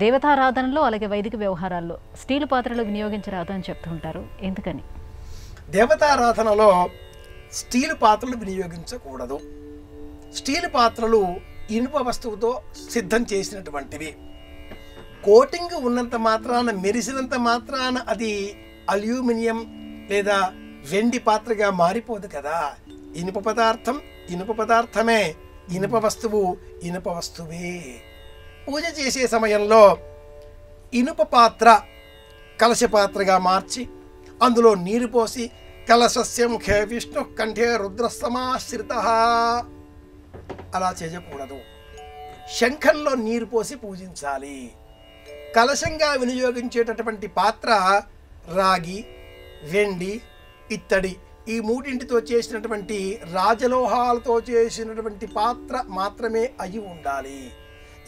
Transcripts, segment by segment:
దేవతారాధనలో అలాగే వైదిక వ్యవహారాల్లో స్టీల్ పాత్రలు వినియోగించరాదు అని చెప్తూ ఉంటారు, ఎందుకని? దేవతారాధనలో స్టీల్ పాత్రలు వినియోగించకూడదు. స్టీల్ పాత్రలు ఇనుప వస్తువుతో సిద్ధం చేసినటువంటివి. కోటింగ్ ఉన్నంత మాత్రాన, మెరిసినంత మాత్రాన అది అల్యూమినియం లేదా వెండి పాత్రగా మారిపోదు కదా. ఇనుప పదార్థం ఇనుప పదార్థమే, ఇనుప వస్తువు ఇనుప వస్తువే. పూజ చేసే సమయంలో ఇనుప పాత్ర కలశ పాత్రగా మార్చి అందులో నీరు పోసి కలశస్య ముఖే విష్ణు కంఠే రుద్ర సమాశ్రిత అలా చేయకూడదు. శంఖంలో నీరు పోసి పూజించాలి. కలశంగా వినియోగించేటటువంటి పాత్ర రాగి, వెండి, ఇత్తడి ఈ మూడింటితో చేసినటువంటి రాజలోహాలతో చేసినటువంటి పాత్ర మాత్రమే అయి ఉండాలి.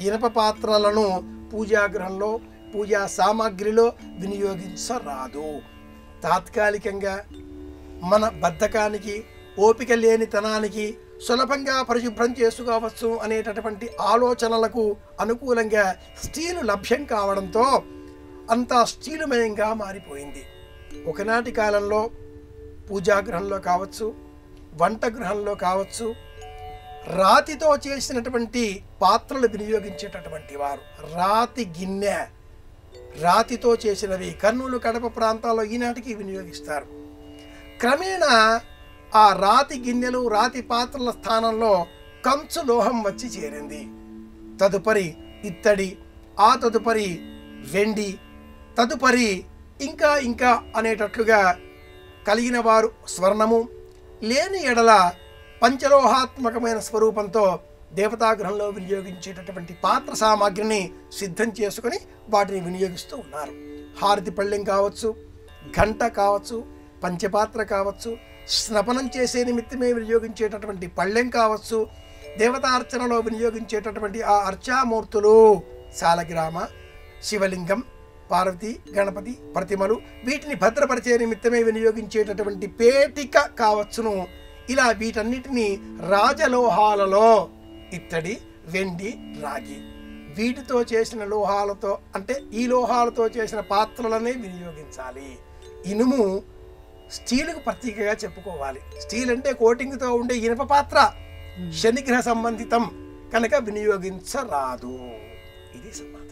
ఇనప పాత్రలను పూజాగృహంలో పూజా సామాగ్రిలో వినియోగించరాదు. తాత్కాలికంగా మన బద్ధకానికి, ఓపిక లేనితనానికి సులభంగా పరిశుభ్రం చేసుకోవచ్చు అనేటటువంటి ఆలోచనలకు అనుకూలంగా స్టీలు లభ్యం కావడంతో అంతా స్టీలుమయంగా మారిపోయింది. ఒకనాటి కాలంలో పూజాగృహంలో కావచ్చు, వంటగృహంలో కావచ్చు, రాతితో చేసినటువంటి పాత్రలు వినియోగించేటటువంటి వారు. రాతి గిన్నె, రాతితో చేసినవి కర్నూలు, కడప ప్రాంతాల్లో ఈనాటికి వినియోగిస్తారు. క్రమేణా ఆ రాతి గిన్నెలు, రాతి పాత్రల స్థానంలో కంచు లోహం వచ్చి చేరింది. తదుపరి ఇత్తడి, ఆ తదుపరి వెండి, తదుపరి ఇంకా ఇంకా అనేటట్లుగా కలిగిన వారు స్వర్ణము, లేని ఎడల పంచలోహాత్మకమైన స్వరూపంతో దేవతాగృహంలో వినియోగించేటటువంటి పాత్ర సామాగ్రిని సిద్ధం చేసుకుని వాటిని వినియోగిస్తూ ఉన్నారు. హారతి పళ్ళెం కావచ్చు, గంట కావచ్చు, పంచపాత్ర కావచ్చు, స్నపనం చేసే నిమిత్తమే వినియోగించేటటువంటి పళ్ళెం కావచ్చు, దేవతార్చనలో వినియోగించేటటువంటి ఆ అర్చామూర్తులు సాలగ్రామ, శివలింగం, పార్వతి, గణపతి ప్రతిమలు, వీటిని భద్రపరిచే నిమిత్తమే వినియోగించేటటువంటి పేటిక కావచ్చును. ఇలా వీటన్నిటినీ రాజలోహాలలో ఇత్తడి, వెండి, రాగి వీటితో చేసిన లోహాలతో, అంటే ఈ లోహాలతో చేసిన పాత్రలనే వినియోగించాలి. ఇనుము స్టీలుకు ప్రతీకగా చెప్పుకోవాలి. స్టీల్ అంటే కోటింగ్తో ఉండే ఇనుప పాత్ర, శనిగ్రహ సంబంధితం కనుక వినియోగించరాదు. ఇది సమాధానం.